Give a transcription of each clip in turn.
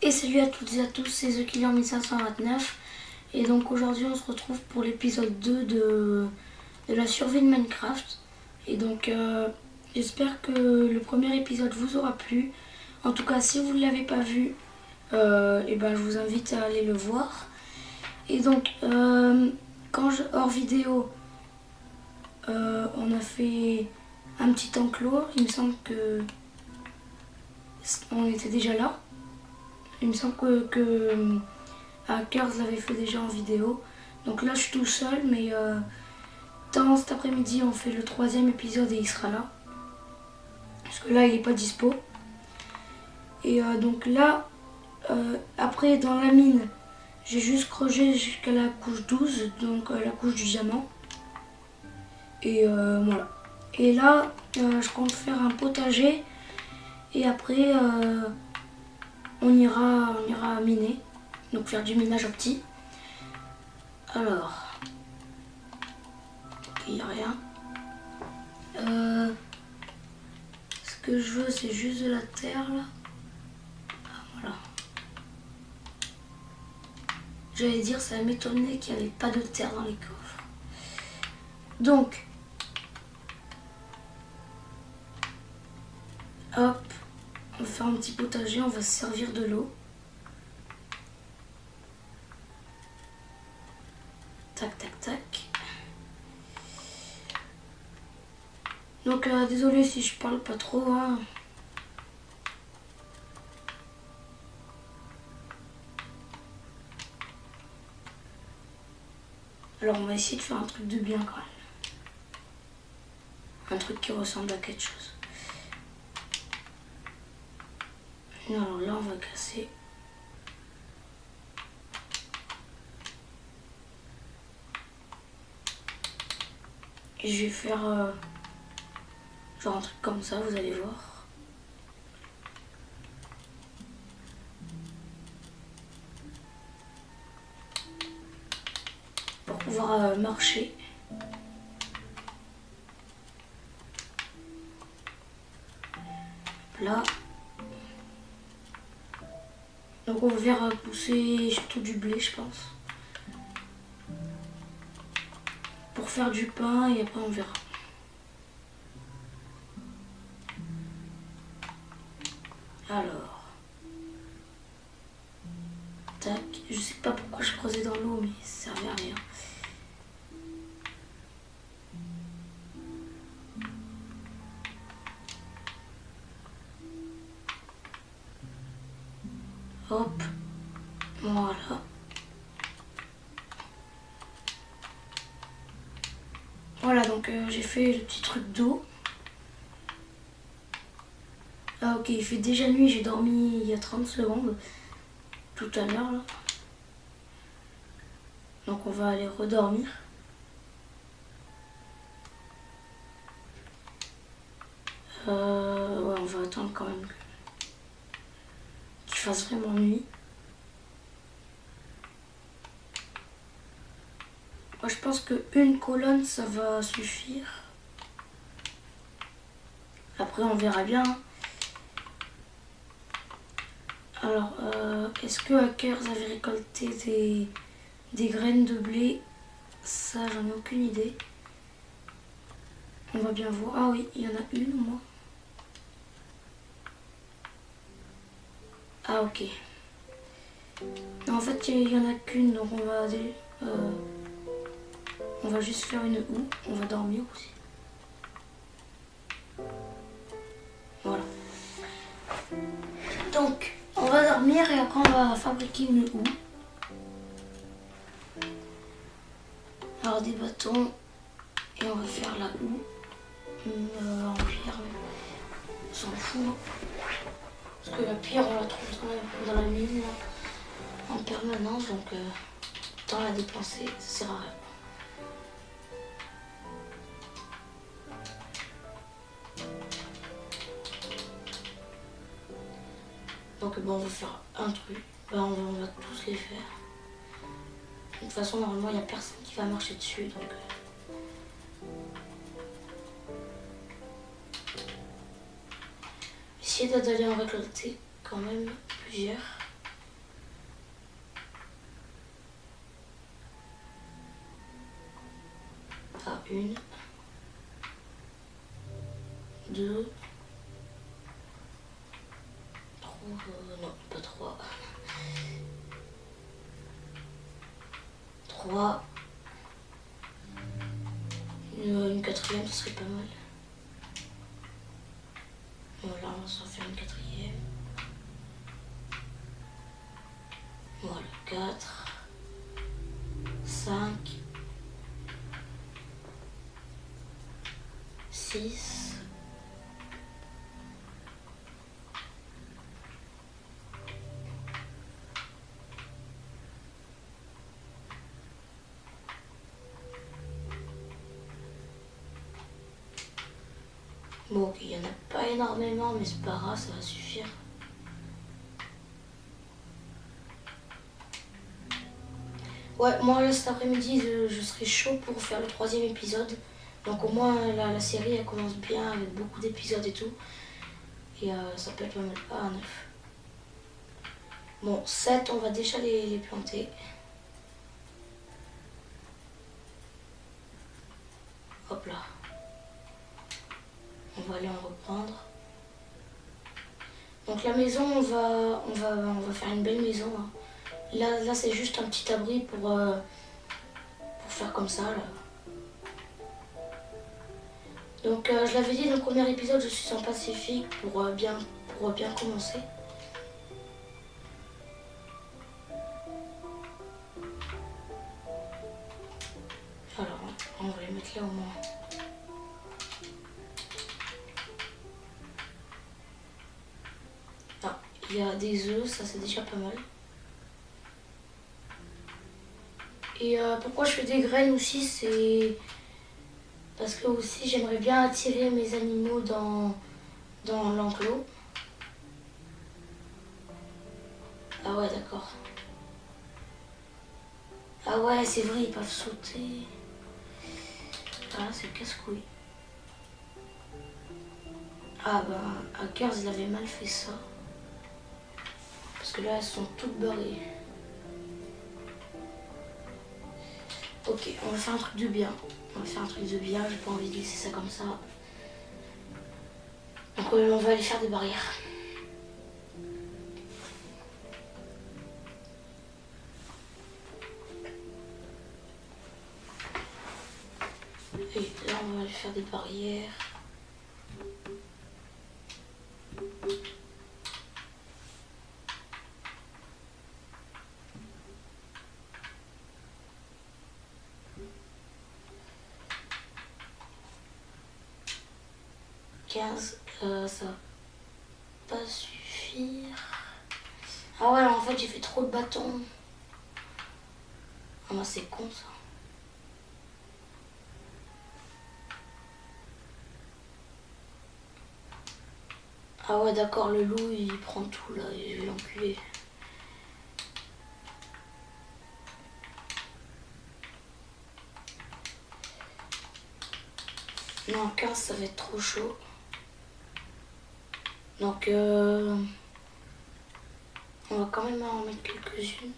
Et salut à toutes et à tous, c'est The Killer 1529. Et donc aujourd'hui on se retrouve pour l'épisode 2 de la survie de Minecraft. Et donc j'espère que le premier épisode vous aura plu. En tout cas si vous ne l'avez pas vu, et ben, je vous invite à aller le voir. Et donc hors vidéo, on a fait un petit enclos. Il me semble que on était déjà là. Il me semble que Hackers l'avait fait déjà en vidéo. Donc là je suis tout seul, mais dans cet après-midi on fait le 3e épisode et il sera là. Parce que là il est pas dispo. Et donc là, après dans la mine, j'ai juste creusé jusqu'à la couche 12, donc la couche du diamant. Et voilà. Et là, je compte faire un potager. Et après, on ira miner. Donc faire du minage opti. Alors, il n'y a rien. Ce que je veux, c'est juste de la terre là. Ah, voilà. J'allais dire, ça m'étonnait qu'il n'y avait pas de terre dans les coffres. Donc, hop, on va faire un petit potager, on va se servir de l'eau. Tac, tac, tac. Donc, désolé si je parle pas trop, hein. Alors, on va essayer de faire un truc de bien quand même. Un truc qui ressemble à quelque chose. Alors là, on va casser. Et je vais faire genre un truc comme ça, vous allez voir. Pour pouvoir marcher. Là. Donc on va faire pousser surtout du blé, je pense. Pour faire du pain et après on verra. Alors. Tac. Je sais pas pourquoi je creusais dans l'eau, mais ça servait à rien. Hop. Voilà. Voilà, donc j'ai fait le petit truc d'eau. Ah ok, il fait déjà nuit, j'ai dormi il y a 30 secondes. Tout à l'heure là. Donc on va aller redormir. Ouais, on va attendre quand même qu'il fasse vraiment nuit. Moi je pense qu'une colonne ça va suffire. Après on verra bien. Alors, est-ce que Hackers avait récolté des graines de blé? Ça, j'en ai aucune idée. On va bien voir. Ah oui, il y en a une, moi. Ah ok. Non, en fait, il n'y en a qu'une, donc on va juste faire une houe. On va dormir aussi. Voilà. Donc, on va dormir et après on va fabriquer une houe. Alors des bâtons et on va faire la houe. En pierre, on s'en fout. Parce que la pierre on la trouve dans la mine là, en permanence, donc autant la dépenser, ça sert à rien. Donc bon, on va faire un truc, on va tous les faire. De toute façon, normalement, il n'y a personne qui va marcher dessus, donc... Essayer d'aller en récolter quand même plusieurs. 1, 2, 3, non, pas 3. 3. Une quatrième, ce serait pas mal. Voilà, on va s'en faire une quatrième. Voilà, 4, 5, 6, 'Bon, ok, il n'y en a pas énormément, mais c'est pas grave, ça va suffire. Ouais, moi là cet après-midi, je serai chaud pour faire le 3e épisode. Donc au moins la série elle commence bien avec beaucoup d'épisodes et tout. Et ça peut être pas mal. Ah, 9. Bon, 7, on va déjà les planter. Hop là. On va aller en reprendre. Donc la maison, on va faire une belle maison. Hein. Là c'est juste un petit abri pour faire comme ça. Là. Donc je l'avais dit dans le premier épisode, je suis en Pacifique pour bien commencer. Alors on va les mettre là au moins. Ah, il y a des œufs, ça c'est déjà pas mal. Et pourquoi je fais des graines aussi, c'est parce que aussi j'aimerais bien attirer mes animaux dans l'enclos. Ah ouais, d'accord. Ah ouais, c'est vrai, ils peuvent sauter. Ah, c'est casse-couille. Ah bah, Hackers, il avait mal fait ça. Parce que là, elles sont toutes barrées. Ok, on va faire un truc de bien. J'ai pas envie de laisser ça comme ça. Donc on va aller faire des barrières. Et là, on va aller faire des barrières. Ça va pas suffire. Ah ouais, en fait, j'ai fait trop de bâtons. Ah bah, c'est con ça. Ah ouais, d'accord, le loup, il prend tout là, et je vais l'enculer. Non, 15, ça va être trop chaud. Donc, on va quand même en mettre quelques-unes.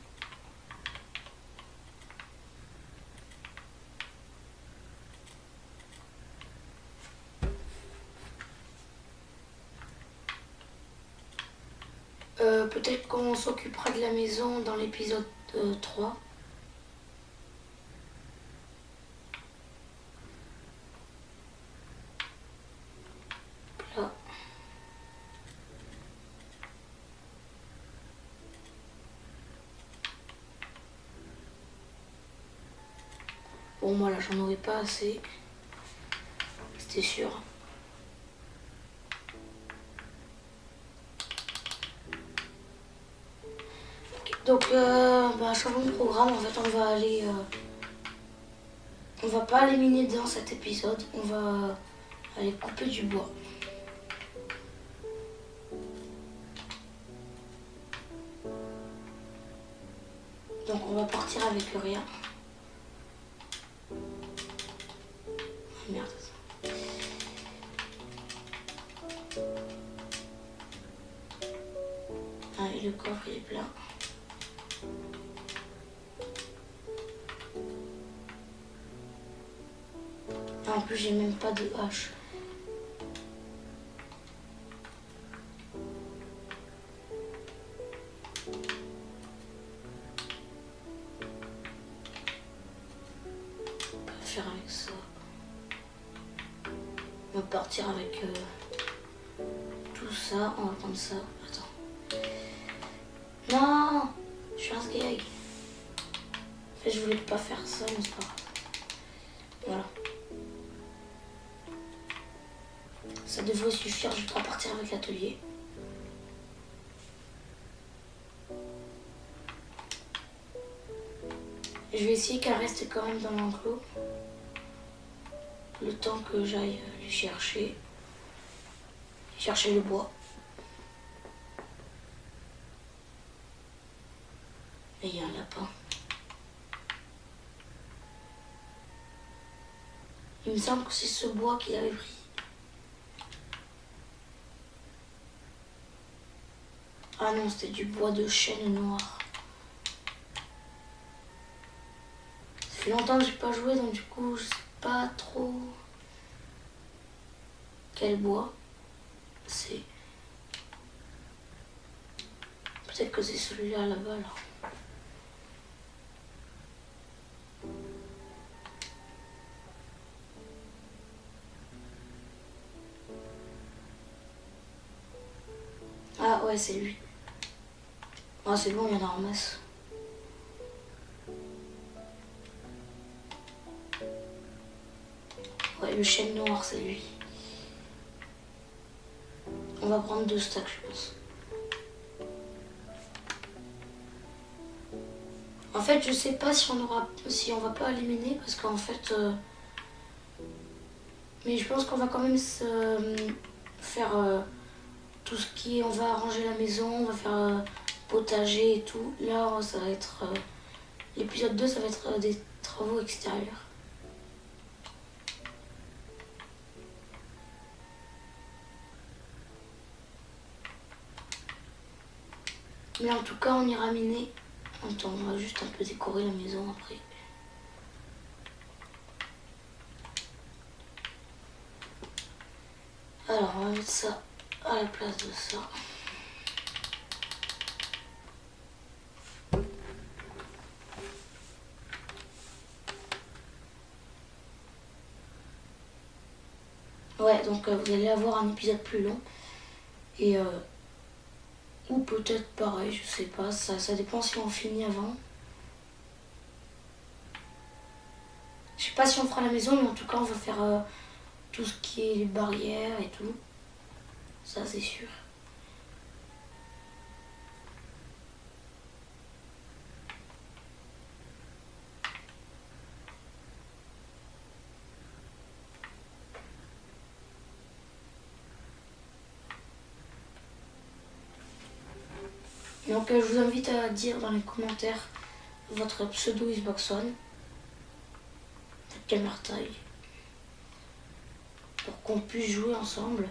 Peut-être qu'on s'occupera de la maison dans l'épisode 3. Là. Bon, moi là, j'en aurais pas assez. C'était sûr. Donc, changeons de programme. En fait, on va pas aller miner dans cet épisode. On va aller couper du bois. Donc, on va partir avec rien. Merde. Ah, et le coffre il est plein. En plus, j'ai même pas de hache. On va faire avec ça. On va partir avec tout ça. On va prendre ça. Attends. Non, je suis un sgeg. En fait, je voulais pas faire ça, mais c'est pas grave. Voilà. Ça devrait suffire, je vais partir avec l'atelier. Je vais essayer qu'elle reste quand même dans l'enclos. Le temps que j'aille les chercher. Chercher le bois. Et il y a un lapin. Il me semble que c'est ce bois qu'il avait pris. Ah non, c'était du bois de chêne noir. Ça fait longtemps que j'ai pas joué, donc du coup, je sais pas trop quel bois c'est. Peut-être que c'est celui-là là-bas, là. Ah ouais, c'est lui. Ah c'est bon, il y en a en masse. Ouais, le chêne noir, c'est lui. On va prendre 2 stacks, je pense. En fait, je sais pas si on va pas éliminer parce qu'en fait, mais je pense qu'on va quand même faire tout ce qui est, on va arranger la maison, on va faire potager et tout. Là, ça va être l'épisode 2, ça va être des travaux extérieurs. Mais en tout cas, on ira miner. Attends, on va juste un peu décorer la maison après. Alors, on va mettre ça à la place de ça. Ouais, donc vous allez avoir un épisode plus long. Et ou peut-être pareil, je sais pas, ça dépend si on finit avant. Je sais pas si on fera la maison, mais en tout cas on va faire tout ce qui est les barrières et tout. Ça c'est sûr. Donc je vous invite à dire dans les commentaires votre pseudo Xbox One, votre gamer tag, pour qu'on puisse jouer ensemble.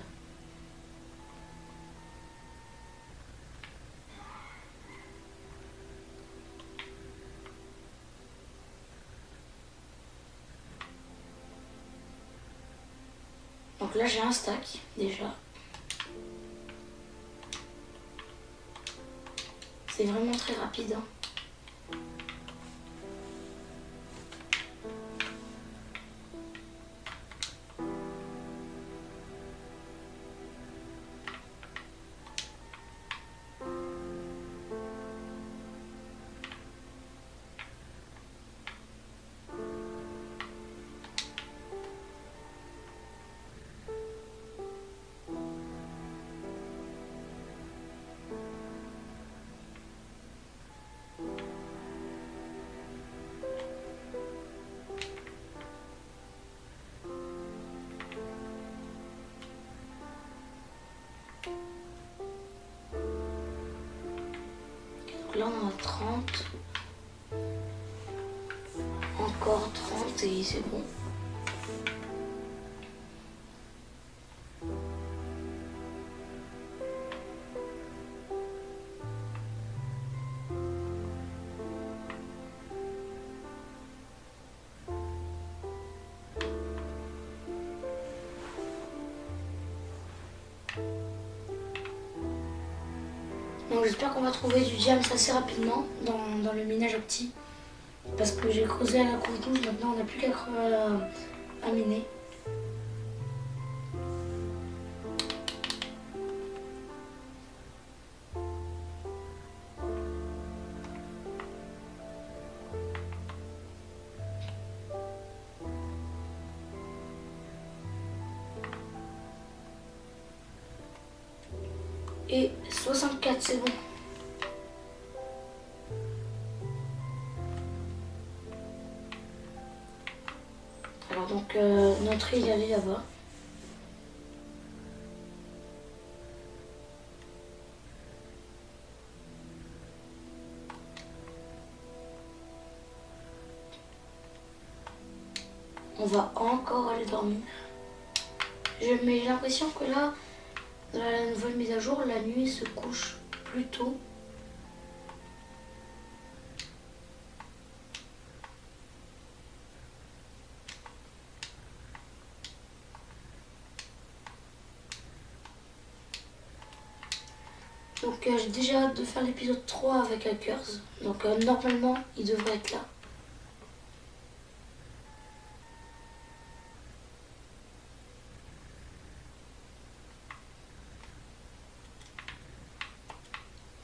Donc là j'ai un stack déjà. C'est vraiment très rapide. Hein. Donc là on a 30. Encore 30 et c'est bon. Donc j'espère qu'on va trouver du diams assez rapidement dans le minage opti. Parce que j'ai creusé à la couche 12, maintenant on n'a plus qu'à à miner. Et 64, c'est bon. Alors donc notre île elle est là-bas. On va encore aller dormir. Mais j'ai l'impression que là, dans la nouvelle mise à jour, la nuit se couche plus tôt. Donc j'ai déjà hâte de faire l'épisode 3 avec Hackers. Donc normalement, il devrait être là.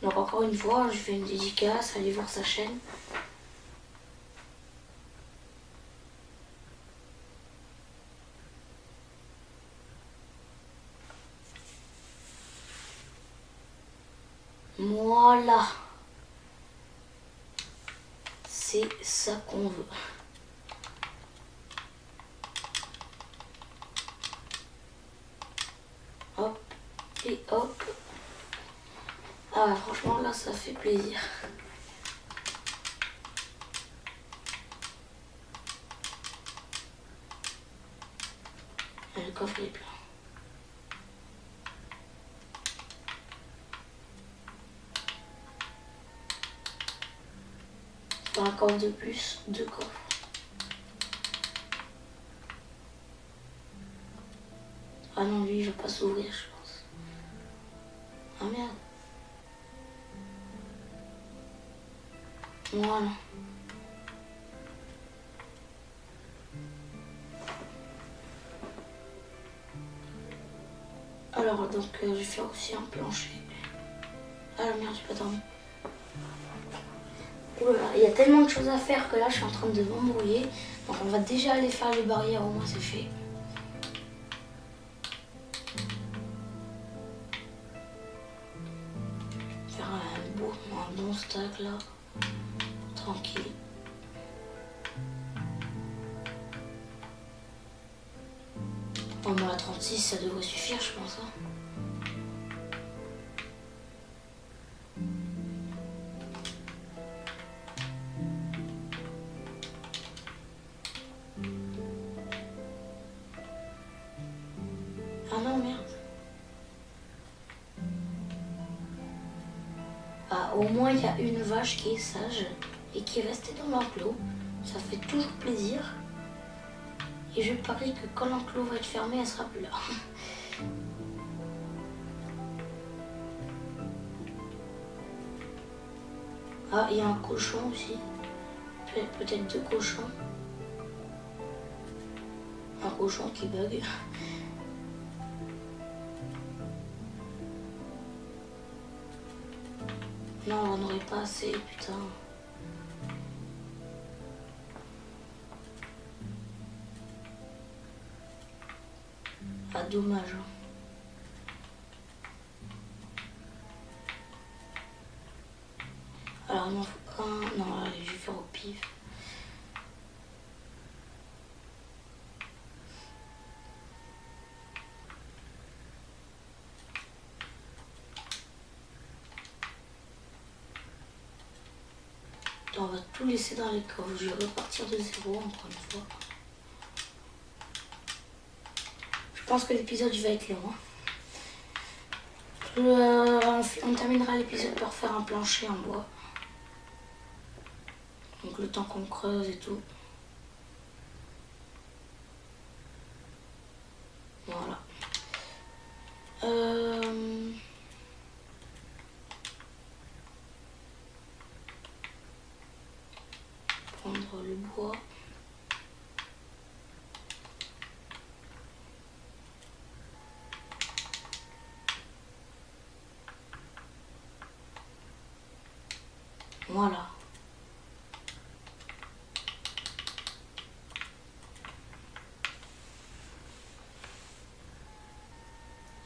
Donc encore une fois, je fais une dédicace, allez voir sa chaîne. Voilà. C'est ça qu'on veut. Hop et hop. Ah franchement là ça fait plaisir. Le coffre est plein. C'est un coffre de plus, 2 coffres. Ah non, lui il va pas s'ouvrir je pense. Ah merde. Voilà. Alors donc je vais faire aussi un plancher. Ah merde, j'ai pas dormi. Oulala, il y a tellement de choses à faire que là je suis en train de m'embrouiller. Donc on va déjà aller faire les barrières, au moins c'est fait. Faire un bon stack là. Tranquille. Bon bah à 36 ça devrait suffire je pense. Hein. Ah non merde. Ah au moins il y a une vache qui est sage et qui est restée dans l'enclos. Ça fait toujours plaisir. Et je parie que quand l'enclos va être fermé, elle sera plus là. Ah, il y a un cochon aussi. Peut-être 2 cochons. Un cochon qui bug. Non, on n'aurait pas assez, putain. Ah, dommage. Alors, il m'en faut un. Non, allez, je vais faire au pif. On va tout laisser dans les coffres. Je vais repartir de zéro encore une fois. Je pense que l'épisode va être long. On terminera l'épisode par faire un plancher en bois. Donc le temps qu'on creuse et tout. Voilà. bois. Voilà.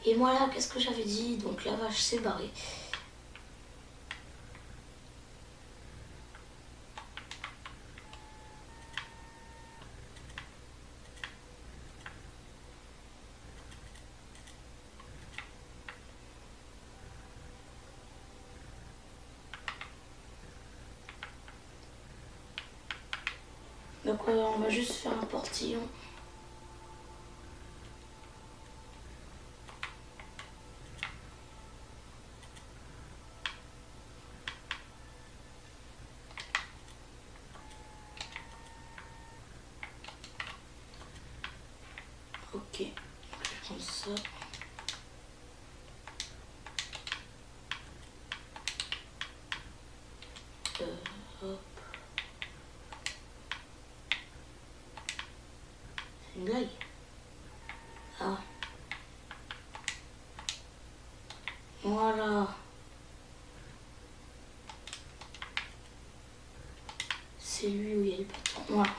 Et voilà, qu'est-ce que j'avais dit? Donc la vache s'est barrée. Donc on va juste faire un portillon. Ok, donc je vais prendre ça. Hop. C'est une blague. Ah. Voilà. C'est lui où il y a les patrons. Voilà.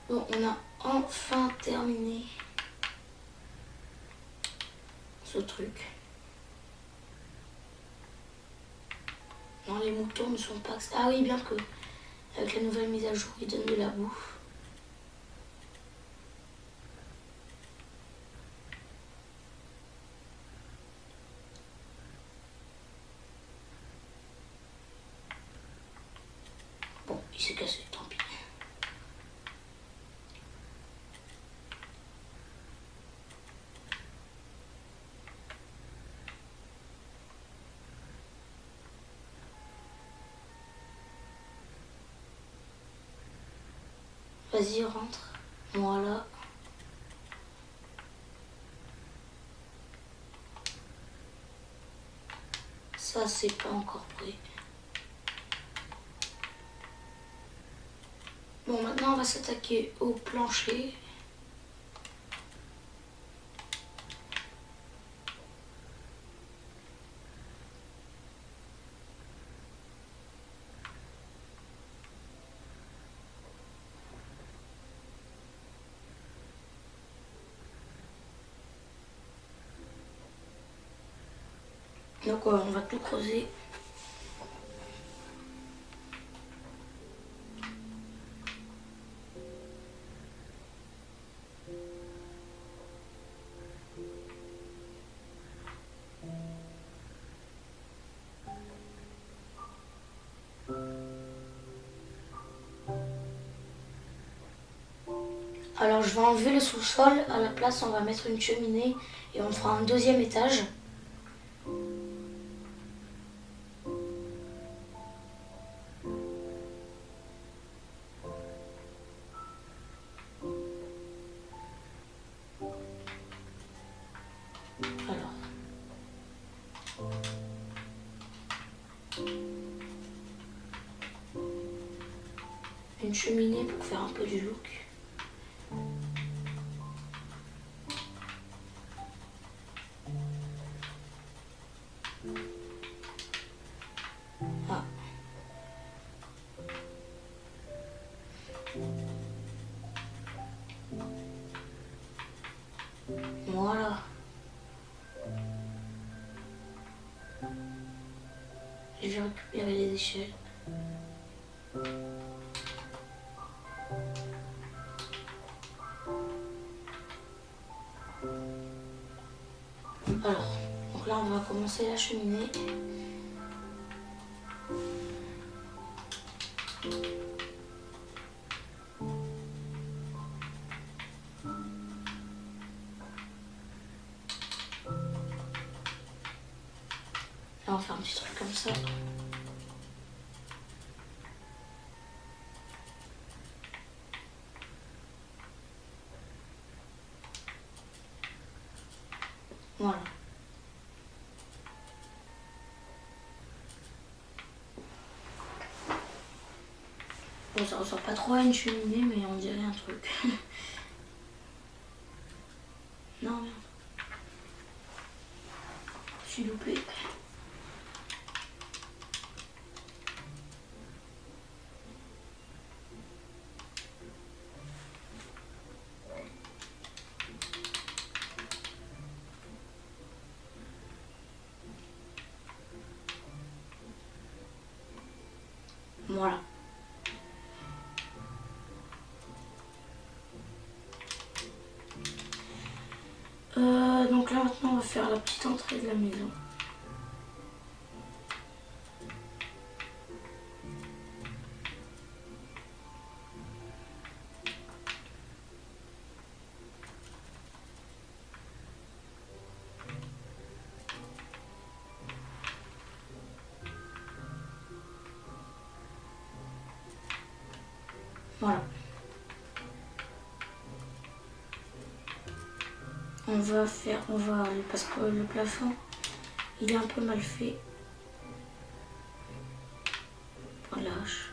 Bon, on a enfin terminé ce truc. Non, les moutons ne sont pas... Ah oui, bien que avec la nouvelle mise à jour, ils donnent de la bouffe. Bon, il s'est cassé, tant pis. Vas-y, rentre. Voilà. Ça, c'est pas encore prêt. Bon, maintenant, on va s'attaquer au plancher. Donc, on va tout creuser. Alors je vais enlever le sous-sol, à la place on va mettre une cheminée et on fera un deuxième étage. Alors. Une cheminée pour faire un peu du look. Ah. Voilà. Je vais récupérer les échelles. Alors, donc là on va commencer la cheminée. Là on va faire un petit truc comme ça. Voilà. Bon, ça ressemble pas trop à une cheminée, mais on dirait un truc. Non, merde. Je suis loupé. Voilà. Donc là maintenant on va faire la petite entrée de la maison. Voilà. Parce que le plafond, il est un peu mal fait. On lâche.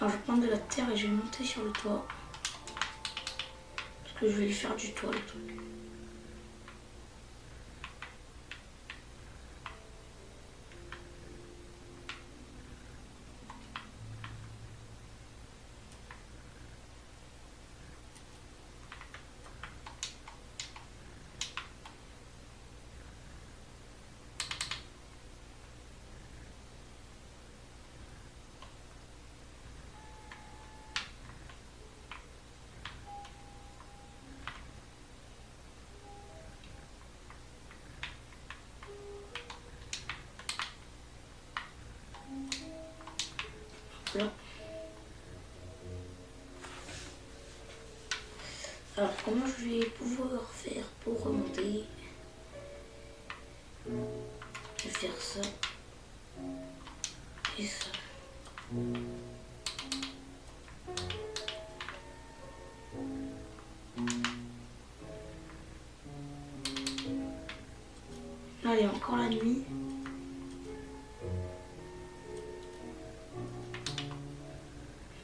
Alors je vais prendre de la terre et je vais monter sur le toit. Parce que je vais lui faire du toit le truc. Là. Alors comment je vais pouvoir faire pour remonter? Je vais faire ça et ça. Là il est encore la nuit.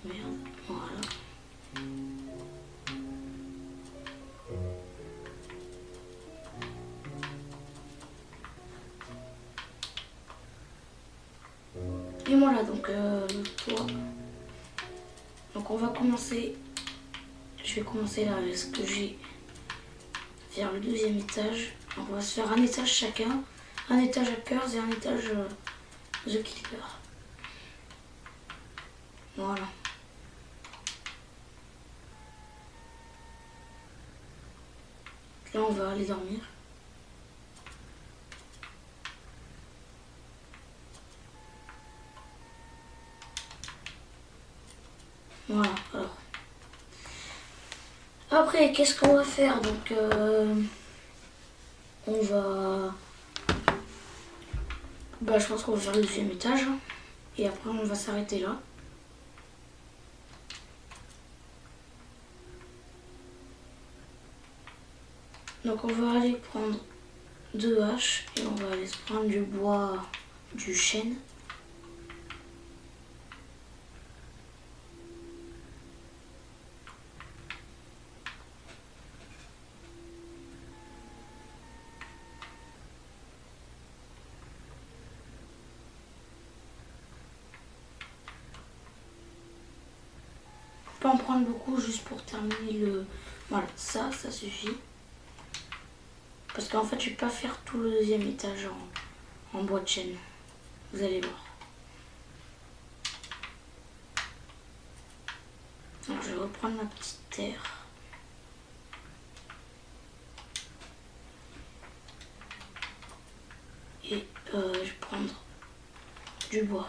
Merde, voilà. Et voilà donc le toit. Donc on va commencer. Je vais commencer là avec ce que j'ai vers le deuxième étage. Donc on va se faire un étage chacun. Un étage à Curse et un étage The Keeper. Voilà. Là on va aller dormir. Voilà, alors. Après, qu'est-ce qu'on va faire? Donc, on va... Bah, je pense qu'on va faire le deuxième étage. Hein. Et après, on va s'arrêter là. Donc, on va aller prendre 2 haches et on va aller se prendre du bois, du chêne. Pas en prendre beaucoup juste pour terminer le... Voilà, ça suffit. Parce qu'en fait, je vais pas faire tout le deuxième étage en bois de chêne. Vous allez voir. Donc, je vais reprendre ma petite terre. Et je vais prendre du bois.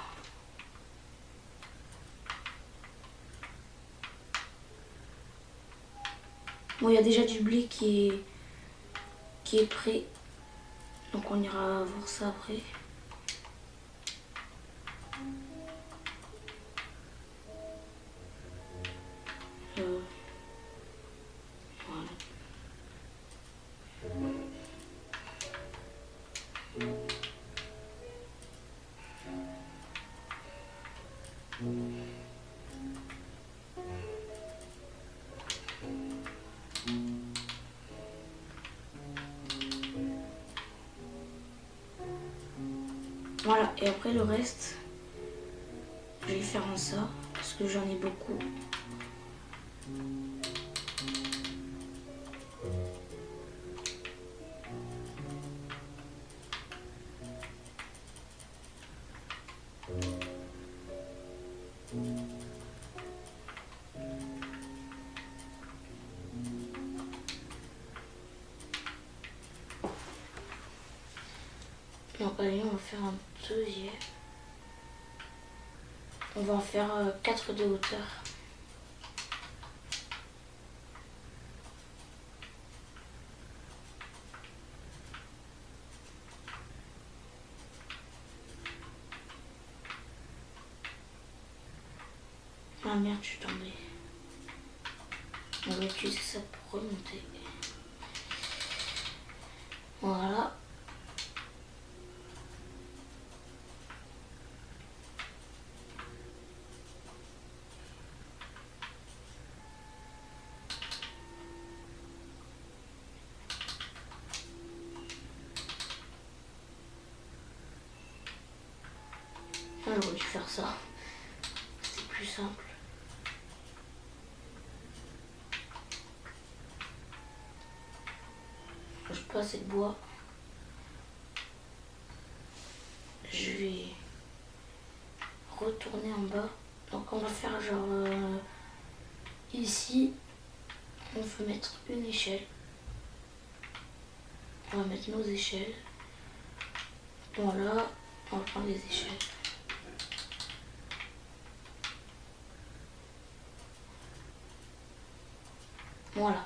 Bon, il y a déjà du blé qui est prêt. Donc on ira voir ça après. Voilà. Voilà, et après le reste, je vais le faire en ça, parce que j'en ai beaucoup. Donc allez, on va faire un deuxième. On va en faire 4 de hauteur. Ah merde, je suis tombée. On va utiliser ça pour remonter. Voilà. J'aurais dû faire ça. C'était plus simple. Je pas assez de bois. Je vais retourner en bas. Donc on va faire genre ici, on peut mettre une échelle. On va mettre nos échelles. Voilà, on va prendre les échelles. Voilà.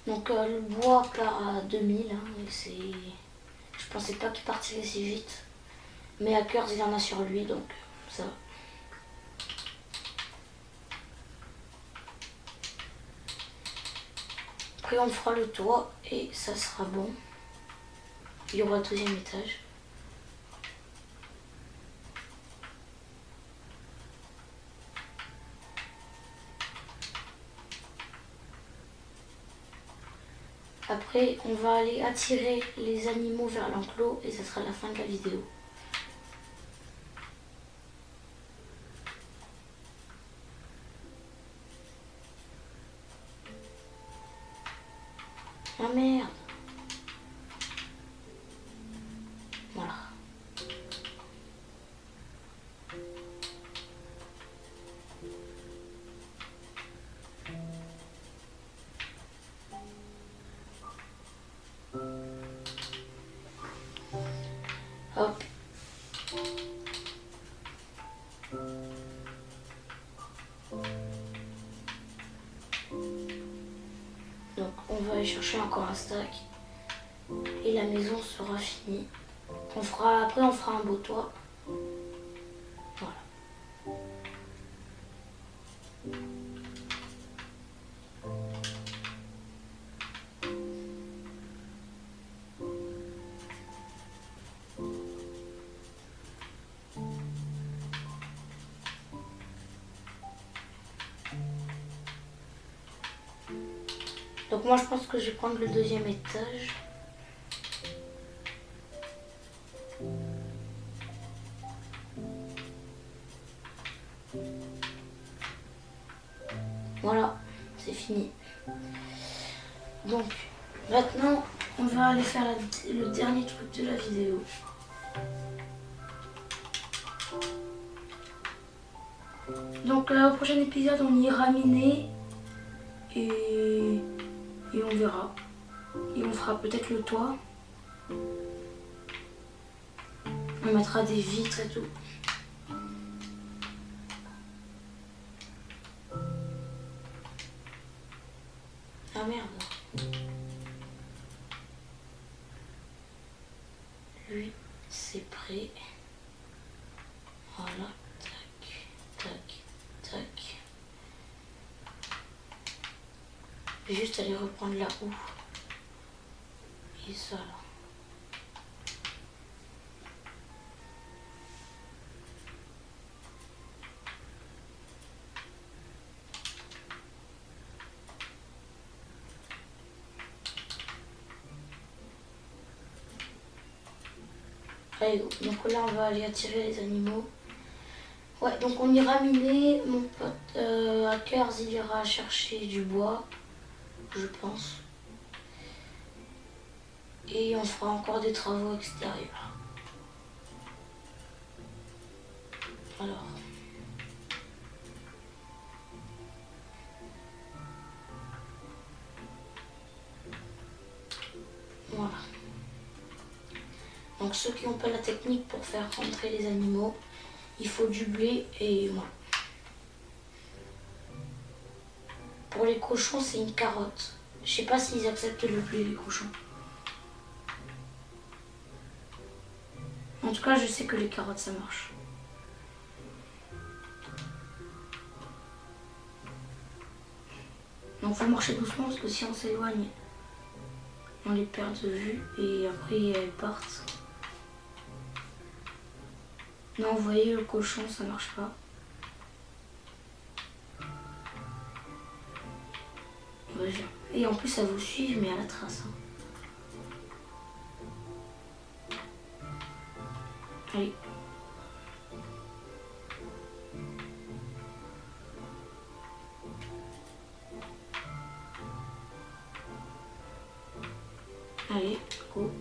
Donc le bois part à 2000, hein, et je pensais pas qu'il partirait si vite. Mais Hackers il en a sur lui, donc ça va. Après on fera le toit et ça sera bon. Il y aura le deuxième étage. Après, on va aller attirer les animaux vers l'enclos et ça sera la fin de la vidéo. Ah merde! Voilà. Hop. Donc on va aller chercher encore un stack et la maison sera finie. Après on fera un beau toit. Voilà. Donc moi je pense que je vais prendre le deuxième étage. Voilà, c'est fini. Donc maintenant on va aller faire le dernier truc de la vidéo. Donc au prochain épisode on ira miner et on verra. Et on fera peut-être le toit. On mettra des vitres et tout. Ah merde. Lui, c'est prêt. Voilà. Tac, tac, tac. Je vais juste aller reprendre la houe. Et ça là. Allez, donc là on va aller attirer les animaux. Ouais, donc on ira miner. Mon pote Hackers, il ira chercher du bois, je pense. Et on fera encore des travaux extérieurs. Alors. Voilà. Donc ceux qui n'ont pas la technique pour faire rentrer les animaux, il faut du blé et voilà. Pour les cochons, c'est une carotte. Je sais pas s'ils acceptent le blé, les cochons. En tout cas, je sais que les carottes, ça marche. Donc faut marcher doucement parce que si on s'éloigne, on les perd de vue et après elles partent. Non, vous voyez, le cochon, ça marche pas. Et en plus, ça vous suit, mais à la trace. Hein. Allez. Allez, go.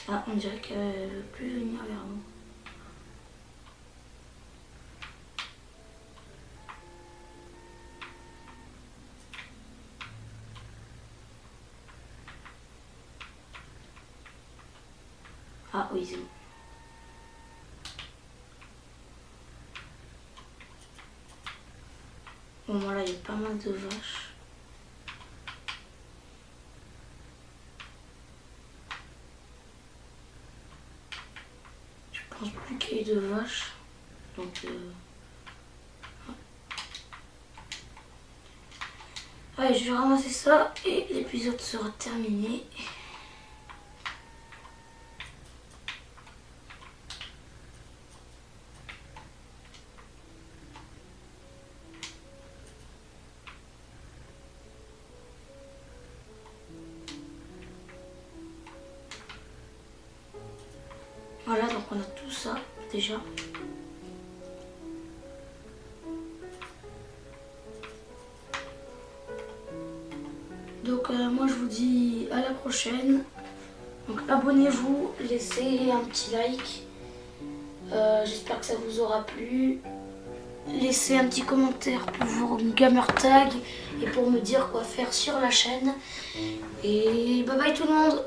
Ah, on dirait qu'elle ne veut plus venir vers nous. Ah oui, c'est bon. Bon, voilà, il y a pas mal de vaches. Je pense plus qu'il y ait de vaches. Donc, allez, je vais ramasser ça et l'épisode sera terminé. Voilà, donc on a tout ça déjà. Donc moi je vous dis à la prochaine. Donc abonnez-vous, laissez un petit like. J'espère que ça vous aura plu. Laissez un petit commentaire pour vos gamer tags et pour me dire quoi faire sur la chaîne. Et bye bye tout le monde.